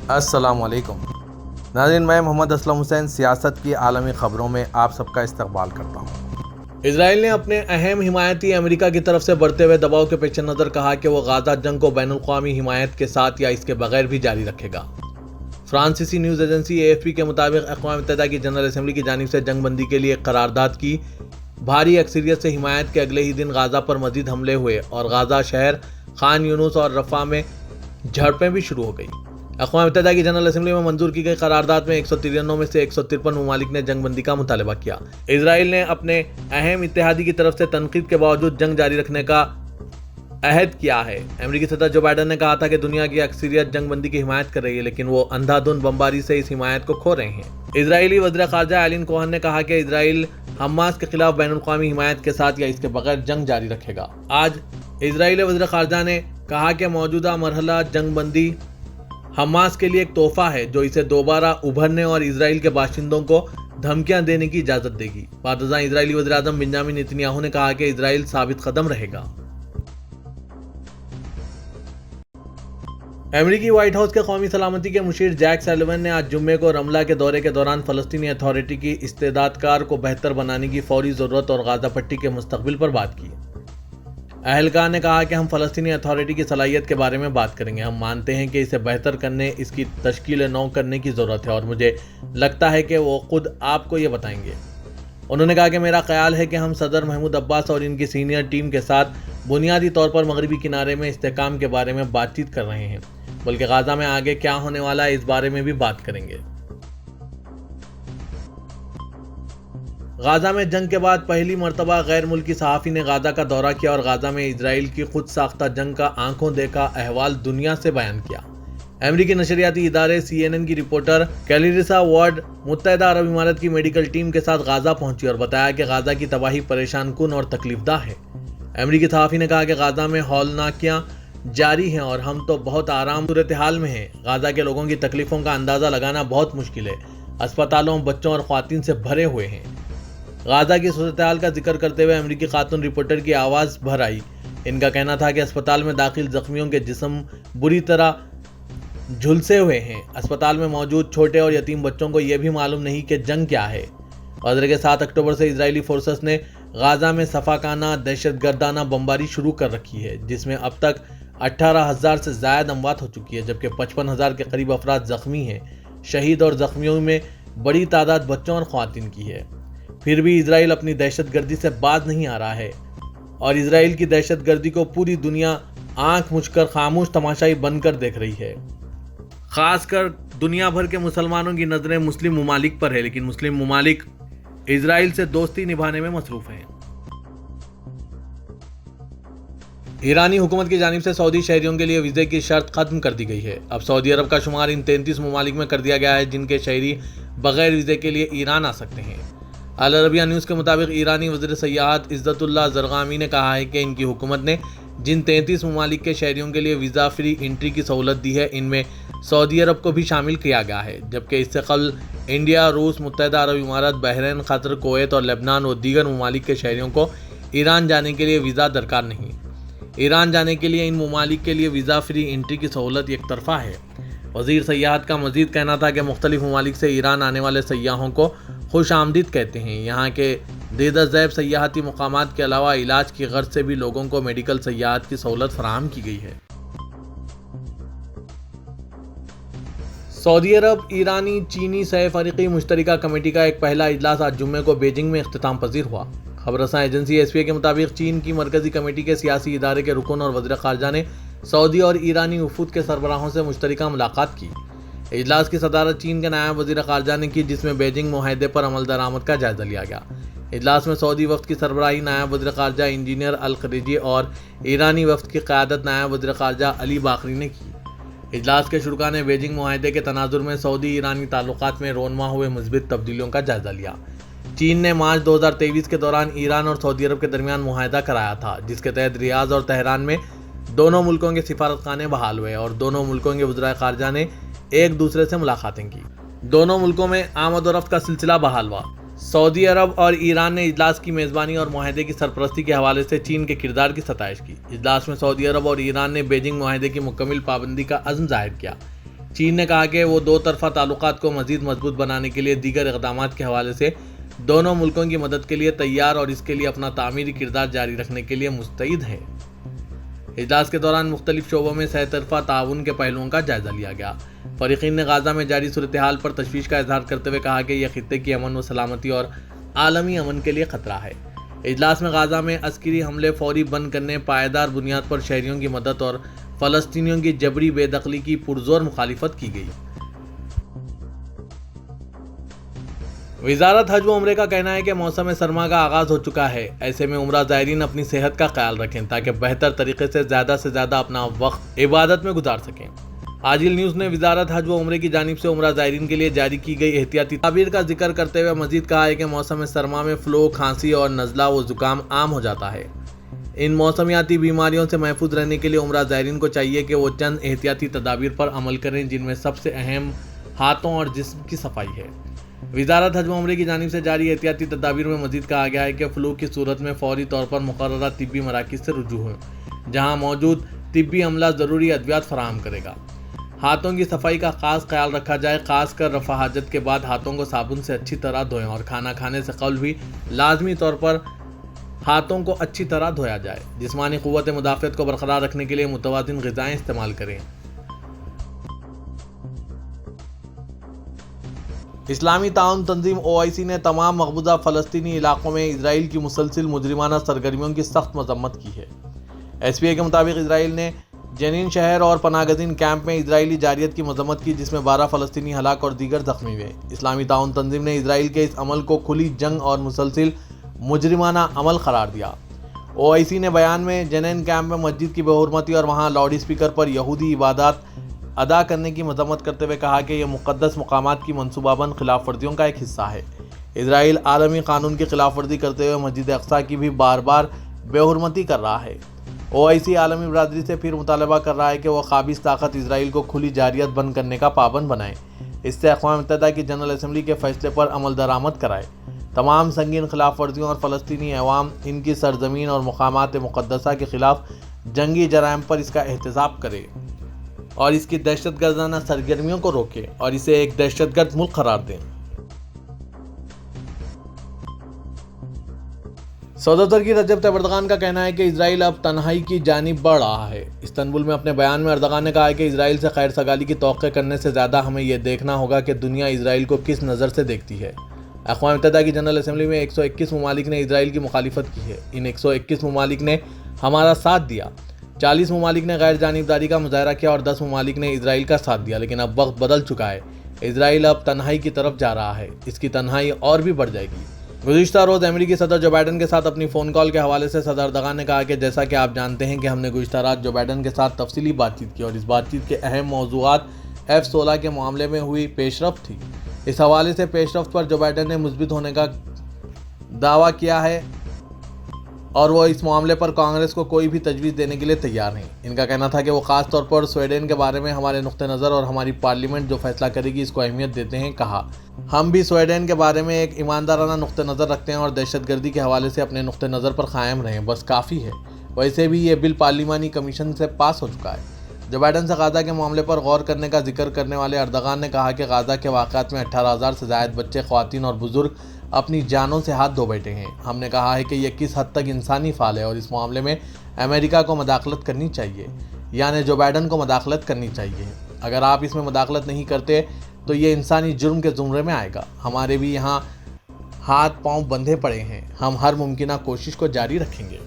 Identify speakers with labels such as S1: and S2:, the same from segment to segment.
S1: السلام علیکم ناظرین، میں محمد اسلم حسین سیاست کی عالمی خبروں میں آپ سب کا استقبال کرتا ہوں۔
S2: اسرائیل نے اپنے اہم حمایتی امریکہ کی طرف سے بڑھتے ہوئے دباؤ کے پیش نظر کہا کہ وہ غزہ جنگ کو بین الاقوامی حمایت کے ساتھ یا اس کے بغیر بھی جاری رکھے گا۔ فرانسیسی نیوز ایجنسی AFP کے مطابق اقوام متحدہ کی جنرل اسمبلی کی جانب سے جنگ بندی کے لیے ایک قرارداد کی بھاری اکثریت سے حمایت کے اگلے ہی دن غزہ پر مزید حملے ہوئے اور غزہ شہر خان یونس اور رفح میں جھڑپیں بھی شروع ہو گئی۔ اقوام متحدہ کی جنرل اسمبلی میں منظور کی گئی قرارداد میں 193 میں سے 153 ممالک نے جنگ بندی کا مطالبہ کیا۔ اسرائیل نے اپنے اہم اتحادی کی طرف سے تنقید کے باوجود جنگ جاری رکھنے کا عہد کیا ہے۔ امریکی صدر جو بائیڈن نے کہا تھا کہ دنیا کی اکثریت جنگ بندی کی حمایت کر رہی ہے، لیکن وہ اندھا دھند بمباری سے اس حمایت کو کھو رہے ہیں۔ اسرائیلی وزیر خارجہ ایلن کوہن نے کہا کہ اسرائیل حماس کے خلاف بین الاقوامی حمایت کے ساتھ یا اس کے بغیر جنگ جاری رکھے گا۔ آج اسرائیلی وزیر خارجہ نے کہا کہ موجودہ مرحلہ جنگ بندی حماس کے لیے ایک تحفہ ہے جو اسے دوبارہ ابھرنے اور اسرائیل کے باشندوں کو دھمکیاں دینے کی اجازت دے گی۔ بعد ازاں اسرائیلی وزیر اعظم بنیامین نتنیاہو نے کہا کہ اسرائیل ثابت قدم رہے گا۔ امریکی وائٹ ہاؤس کے قومی سلامتی کے مشیر جیک سلیون نے آج جمعے کو رملہ کے دورے کے دوران فلسطینی اتھارٹی کی استعداد کار کو بہتر بنانے کی فوری ضرورت اور غزہ پٹی کے مستقبل پر بات کی۔ اہلکار نے کہا کہ ہم فلسطینی اتھارٹی کی صلاحیت کے بارے میں بات کریں گے۔ ہم مانتے ہیں کہ اسے بہتر کرنے، اس کی تشکیل نو کرنے کی ضرورت ہے اور مجھے لگتا ہے کہ وہ خود آپ کو یہ بتائیں گے۔ انہوں نے کہا کہ میرا خیال ہے کہ ہم صدر محمود عباس اور ان کی سینئر ٹیم کے ساتھ بنیادی طور پر مغربی کنارے میں استحکام کے بارے میں بات چیت کر رہے ہیں، بلکہ غزہ میں آگے کیا ہونے والا ہے اس بارے میں بھی بات کریں گے۔ غزہ میں جنگ کے بعد پہلی مرتبہ غیر ملکی صحافی نے غزہ کا دورہ کیا اور غزہ میں اسرائیل کی خود ساختہ جنگ کا آنکھوں دیکھا احوال دنیا سے بیان کیا۔ امریکی نشریاتی ادارے CNN کی رپورٹر کیلیریسا وارڈ متحدہ عرب امارات کی میڈیکل ٹیم کے ساتھ غزہ پہنچی اور بتایا کہ غزہ کی تباہی پریشان کن اور تکلیف دہ ہے۔ امریکی صحافی نے کہا کہ غزہ میں ہولناکیاں جاری ہیں اور ہم تو بہت آرام صورتحال میں ہیں۔ غزہ کے لوگوں کی تکلیفوں کا اندازہ لگانا بہت مشکل ہے۔ اسپتالوں بچوں اور خواتین سے بھرے ہوئے ہیں۔ غزہ کی صورتحال کا ذکر کرتے ہوئے امریکی خاتون رپورٹر کی آواز بھر آئی۔ ان کا کہنا تھا کہ اسپتال میں داخل زخمیوں کے جسم بری طرح جھلسے ہوئے ہیں۔ اسپتال میں موجود چھوٹے اور یتیم بچوں کو یہ بھی معلوم نہیں کہ جنگ کیا ہے۔ غزہ کے 7 اکتوبر سے اسرائیلی فورسز نے غزہ میں صفاقانہ دہشت گردانہ بمباری شروع کر رکھی ہے، جس میں اب تک 18,000 سے زائد اموات ہو چکی ہے، جبکہ 55,000 کے قریب افراد زخمی ہیں۔ شہید اور زخمیوں میں بڑی تعداد بچوں اور خواتین کی ہے۔ پھر بھی اسرائیل اپنی دہشت گردی سے باز نہیں آ رہا ہے اور اسرائیل کی دہشت گردی کو پوری دنیا آنکھ مچھ کر خاموش تماشائی بن کر دیکھ رہی ہے۔ خاص کر دنیا بھر کے مسلمانوں کی نظریں مسلم ممالک پر ہے، لیکن مسلم ممالک اسرائیل سے دوستی نبھانے میں مصروف ہیں۔ ایرانی حکومت کی جانب سے سعودی شہریوں کے لیے ویزے کی شرط ختم کر دی گئی ہے۔ اب سعودی عرب کا شمار ان 33 ممالک میں کر دیا گیا ہے جن کے شہری بغیر ویزے کے لیے ایران آ سکتے ہیں۔ العربیہ نیوز کے مطابق ایرانی وزیر سیاحت عزت اللہ زرغامی نے کہا ہے کہ ان کی حکومت نے جن 33 ممالک کے شہریوں کے لیے ویزا فری انٹری کی سہولت دی ہے، ان میں سعودی عرب کو بھی شامل کیا گیا ہے، جبکہ اس سے قبل انڈیا، روس، متحدہ عرب امارات، بحرین، قطر، کویت اور لبنان و دیگر ممالک کے شہریوں کو ایران جانے کے لیے ویزا درکار نہیں۔ ایران جانے کے لیے ان ممالک کے لیے ویزا فری انٹری کی سہولت یک طرفہ ہے۔ وزیر سیاحت کا مزید کہنا تھا کہ مختلف ممالک سے ایران آنے والے سیاحوں کو خوش آمدید کہتے ہیں۔ یہاں کے دیدہ ذیب سیاحتی مقامات کے علاوہ علاج کی غرض سے بھی لوگوں کو میڈیکل سیاحت کی سہولت فراہم کی گئی ہے۔ سعودی عرب ایرانی چینی سہ فریقی مشترکہ کمیٹی کا ایک پہلا اجلاس آج جمعے کو بیجنگ میں اختتام پذیر ہوا۔ خبر رساں ایجنسی SPA کے مطابق چین کی مرکزی کمیٹی کے سیاسی ادارے کے رکن اور وزیر خارجہ نے سعودی اور ایرانی وفود کے سربراہوں سے مشترکہ ملاقات کی۔ اجلاس کی صدارت چین کے نائب وزیر خارجہ نے کی، جس میں بیجنگ معاہدے پر عمل درآمد کا جائزہ لیا گیا۔ اجلاس میں سعودی وفد کی سربراہی نائب وزیر خارجہ انجینئر الخریجی اور ایرانی وفد کی قیادت نائب وزیر خارجہ علی باقری نے کی۔ اجلاس کے شرکاء نے بیجنگ معاہدے کے تناظر میں سعودی ایرانی تعلقات میں رونما ہوئے مثبت تبدیلیوں کا جائزہ لیا۔ چین نے مارچ 2023 کے دوران ایران اور سعودی عرب کے درمیان معاہدہ کرایا تھا، جس کے تحت ریاض اور تہران میں دونوں ملکوں کے سفارت خانے بحال ہوئے اور دونوں ملکوں کے وزرائے خارجہ نے ایک دوسرے سے ملاقاتیں کی۔ دونوں ملکوں میں آمد و رفت کا سلسلہ بحال ہوا۔ سعودی عرب اور ایران نے اجلاس کی میزبانی اور معاہدے کی سرپرستی کے حوالے سے چین کے کردار کی ستائش کی۔ اجلاس میں سعودی عرب اور ایران نے بیجنگ معاہدے کی مکمل پابندی کا عزم ظاہر کیا۔ چین نے کہا کہ وہ دو طرفہ تعلقات کو مزید مضبوط بنانے کے لیے دیگر اقدامات کے حوالے سے دونوں ملکوں کی مدد کے لیے تیار اور اس کے لیے اپنا تعمیری کردار جاری رکھنے کے لیے مستعد ہے۔ اجلاس کے دوران مختلف شعبوں میں سہ طرفہ تعاون کے پہلوؤں کا جائزہ لیا گیا۔ فریقین نے غزہ میں جاری صورتحال پر تشویش کا اظہار کرتے ہوئے کہا کہ یہ خطے کی امن و سلامتی اور عالمی امن کے لیے خطرہ ہے۔ اجلاس میں غزہ میں عسکری حملے فوری بند کرنے، پائیدار بنیاد پر شہریوں کی مدد اور فلسطینیوں کی جبری بے دخلی کی پرزور مخالفت کی گئی۔ وزارت حج و عمرے کا کہنا ہے کہ موسم سرما کا آغاز ہو چکا ہے، ایسے میں عمرہ زائرین اپنی صحت کا خیال رکھیں تاکہ بہتر طریقے سے زیادہ اپنا وقت عبادت میں گزار سکیں۔ عاجل نیوز نے وزارت حج و عمرے کی جانب سے عمرہ زائرین کے لیے جاری کی گئی احتیاطی تدابیر کا ذکر کرتے ہوئے مزید کہا ہے کہ موسم سرما میں فلو، کھانسی اور نزلہ و زکام عام ہو جاتا ہے۔ ان موسمیاتی بیماریوں سے محفوظ رہنے کے لیے عمرہ زائرین کو چاہیے کہ وہ چند احتیاطی تدابیر پر عمل کریں، جن میں سب سے اہم ہاتھوں اور جسم کی صفائی ہے۔ وزارت حج و عمرے کی جانب سے جاری احتیاطی تدابیر میں مزید کہا گیا ہے کہ فلو کی صورت میں فوری طور پر مقررہ طبی مراکز سے رجوع ہوں، جہاں موجود طبی عملہ ضروری ادویات فراہم کرے گا۔ ہاتھوں کی صفائی کا خاص خیال رکھا جائے، خاص کر رفع حاجت کے بعد ہاتھوں کو صابن سے اچھی طرح دھوئیں اور کھانا کھانے سے قبل بھی لازمی طور پر ہاتھوں کو اچھی طرح دھویا جائے۔ جسمانی قوت مدافعت کو برقرار رکھنے کے لیے متوازن غذائیں استعمال کریں۔ اسلامی تعاون تنظیم OIC نے تمام مقبوضہ فلسطینی علاقوں میں اسرائیل کی مسلسل مجرمانہ سرگرمیوں کی سخت مذمت کی ہے۔ SPA کے مطابق اسرائیل نے جنین شہر اور پناہ گزین کیمپ میں اسرائیلی جارحیت کی مذمت کی، جس میں 12 فلسطینی ہلاک اور دیگر زخمی ہوئے۔ اسلامی تعاون تنظیم نے اسرائیل کے اس عمل کو کھلی جنگ اور مسلسل مجرمانہ عمل قرار دیا۔ OIC نے بیان میں جنین کیمپ میں مسجد کی بے حرمتی اور وہاں لاؤڈ اسپیکر پر یہودی عبادات ادا کرنے کی مذمت کرتے ہوئے کہا کہ یہ مقدس مقامات کی منصوبہ بند خلاف ورزیوں کا ایک حصہ ہے۔ اسرائیل عالمی قانون کی خلاف ورزی کرتے ہوئے مسجد اقصیٰ کی بھی بار بار بے حرمتی کر رہا ہے۔ OIC عالمی برادری سے پھر مطالبہ کر رہا ہے کہ وہ قابض طاقت اسرائیل کو کھلی جارحیت بند کرنے کا پابند بنائے، اس سے اقوام متحدہ کی جنرل اسمبلی کے فیصلے پر عمل درآمد کرائے، تمام سنگین خلاف ورزیوں اور فلسطینی عوام، ان کی سرزمین اور مقامات مقدسہ کے خلاف جنگی جرائم پر اس کا احتساب کرے اور اس کی دہشت گردانہ سرگرمیوں کو روکے اور اسے ایک دہشت گرد ملک قرار دیں۔ صدر ترکی رجب طیب اردغان کا کہنا ہے کہ اسرائیل اب تنہائی کی جانب بڑھ رہا ہے۔ استنبول میں اپنے بیان میں اردغان نے کہا ہے کہ اسرائیل سے خیر سگالی کی توقع کرنے سے زیادہ ہمیں یہ دیکھنا ہوگا کہ دنیا اسرائیل کو کس نظر سے دیکھتی ہے۔ اقوام متحدہ کی جنرل اسمبلی میں 121 ممالک نے اسرائیل کی مخالفت کی ہے۔ ان 121 ممالک نے ہمارا ساتھ دیا، 40 ممالک نے غیر جانبداری کا مظاہرہ کیا اور 10 ممالک نے اسرائیل کا ساتھ دیا، لیکن اب وقت بدل چکا ہے۔ اسرائیل اب تنہائی کی طرف جا رہا ہے، اس کی تنہائی اور بھی بڑھ جائے گی۔ گزشتہ روز امریکی صدر جو بائیڈن کے ساتھ اپنی فون کال کے حوالے سے صدر اردغان نے کہا کہ جیسا کہ آپ جانتے ہیں کہ ہم نے گزشتہ رات جو بائیڈن کے ساتھ تفصیلی بات چیت کی اور اس بات چیت کے اہم موضوعات F-16 کے معاملے میں ہوئی پیش رفت تھی۔ اس حوالے سے پیش رفت پر جو بائیڈن نے مثبت ہونے کا دعویٰ کیا ہے اور وہ اس معاملے پر کانگریس کو کوئی بھی تجویز دینے کے لیے تیار نہیں۔ ان کا کہنا تھا کہ وہ خاص طور پر سویڈن کے بارے میں ہمارے نقطہ نظر اور ہماری پارلیمنٹ جو فیصلہ کرے گی اس کو اہمیت دیتے ہیں۔ کہا ہم بھی سویڈن کے بارے میں ایک ایماندارانہ نقطہ نظر رکھتے ہیں اور دہشت گردی کے حوالے سے اپنے نقطہ نظر پر قائم رہیں، بس کافی ہے۔ ویسے بھی یہ بل پارلیمانی کمیشن سے پاس ہو چکا ہے۔ جو بائیڈن سے غزہ کے معاملے پر غور کرنے کا ذکر کرنے والے اردغان نے کہا کہ غزہ کے واقعات میں 18,000 سے زائد بچے، خواتین اور بزرگ اپنی جانوں سے ہاتھ دھو بیٹھے ہیں۔ ہم نے کہا ہے کہ یہ کس حد تک انسانی فعل ہے اور اس معاملے میں امریکہ کو مداخلت کرنی چاہیے، یعنی جو بائیڈن کو مداخلت کرنی چاہیے۔ اگر آپ اس میں مداخلت نہیں کرتے تو یہ انسانی جرم کے زمرے میں آئے گا۔ ہمارے بھی یہاں ہاتھ پاؤں بندھے پڑے ہیں، ہم ہر ممکنہ کوشش کو جاری رکھیں گے۔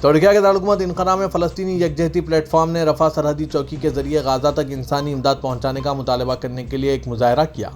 S2: ترکیہ کے دارالحکومت انقرہ میں فلسطینی یکجہتی پلیٹ فارم نے رفح سرحدی چوکی کے ذریعے غزہ تک انسانی امداد پہنچانے کا مطالبہ کرنے کے لیے ایک مظاہرہ کیا۔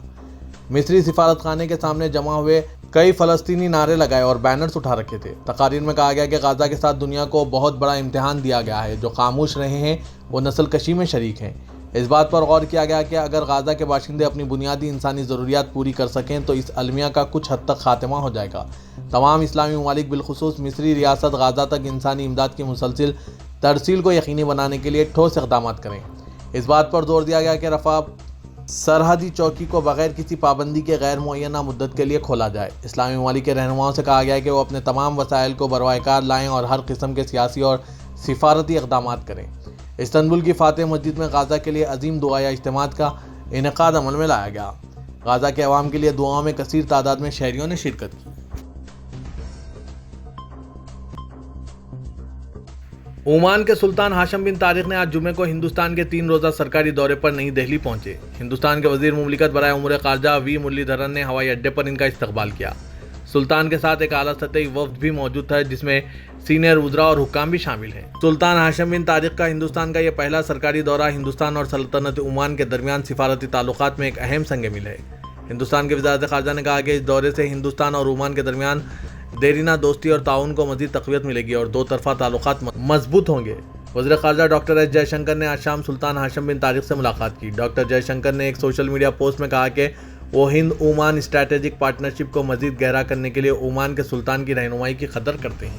S2: مصری سفارت خانے کے سامنے جمع ہوئے کئی فلسطینی نعرے لگائے اور بینرز اٹھا رکھے تھے۔ تقاریر میں کہا گیا کہ غزہ کے ساتھ دنیا کو بہت بڑا امتحان دیا گیا ہے، جو خاموش رہے ہیں وہ نسل کشی میں شریک ہیں۔ اس بات پر غور کیا گیا کہ اگر غزہ کے باشندے اپنی بنیادی انسانی ضروریات پوری کر سکیں تو اس المیہ کا کچھ حد تک خاتمہ ہو جائے گا۔ تمام اسلامی ممالک بالخصوص مصری ریاست غزہ تک انسانی امداد کی مسلسل ترسیل کو یقینی بنانے کے لیے ٹھوس اقدامات کریں۔ اس بات پر زور دیا گیا کہ رفح سرحدی چوکی کو بغیر کسی پابندی کے غیر معینہ مدت کے لیے کھولا جائے۔ اسلامی ممالک کے رہنماؤں سے کہا گیا ہے کہ وہ اپنے تمام وسائل کو بروائے کار لائیں اور ہر قسم کے سیاسی اور سفارتی اقدامات کریں۔ استنبول کی فاتح مسجد میں غزہ کے لیے عظیم دعائیہ اجتماعات کا انعقاد عمل میں لایا گیا۔ غزہ کے عوام کے لیے دعاؤں میں کثیر تعداد میں شہریوں نے شرکت کی۔ عمان کے سلطان ہاشم بن طارق نے آج جمعے کو ہندوستان کے 3 روزہ سرکاری دورے پر نئی دہلی پہنچے۔ ہندوستان کے وزیر مملکت برائے امور خارجہ وی مرلی دھرن نے ہوائی اڈے پر ان کا استقبال کیا۔ سلطان کے ساتھ ایک اعلیٰ سطحی وفد بھی موجود تھا جس میں سینئر وزراء اور حکام بھی شامل ہیں۔ سلطان ہاشم بن طارق کا ہندوستان کا یہ پہلا سرکاری دورہ ہندوستان اور سلطنت عمان کے درمیان سفارتی تعلقات میں ایک اہم سنگ میل ہے۔ ہندوستان کی وزارت خارجہ نے کہا کہ اس دورے سے ہندوستان اور عمان کے درمیان دیرینہ دوستی اور تعاون کو مزید تقویت ملے گی اور دو طرفہ تعلقات مضبوط ہوں گے۔ وزیر خارجہ ڈاکٹر ایس جے شنکر نے آج شام سلطان ہاشم بن طارق سے ملاقات کی۔ ڈاکٹر جے شنکر نے ایک سوشل میڈیا پوسٹ میں کہا کہ وہ ہند عمان اسٹریٹجک پارٹنرشپ کو مزید گہرا کرنے کے لیے عمان کے سلطان کی رہنمائی کی قدر کرتے ہیں۔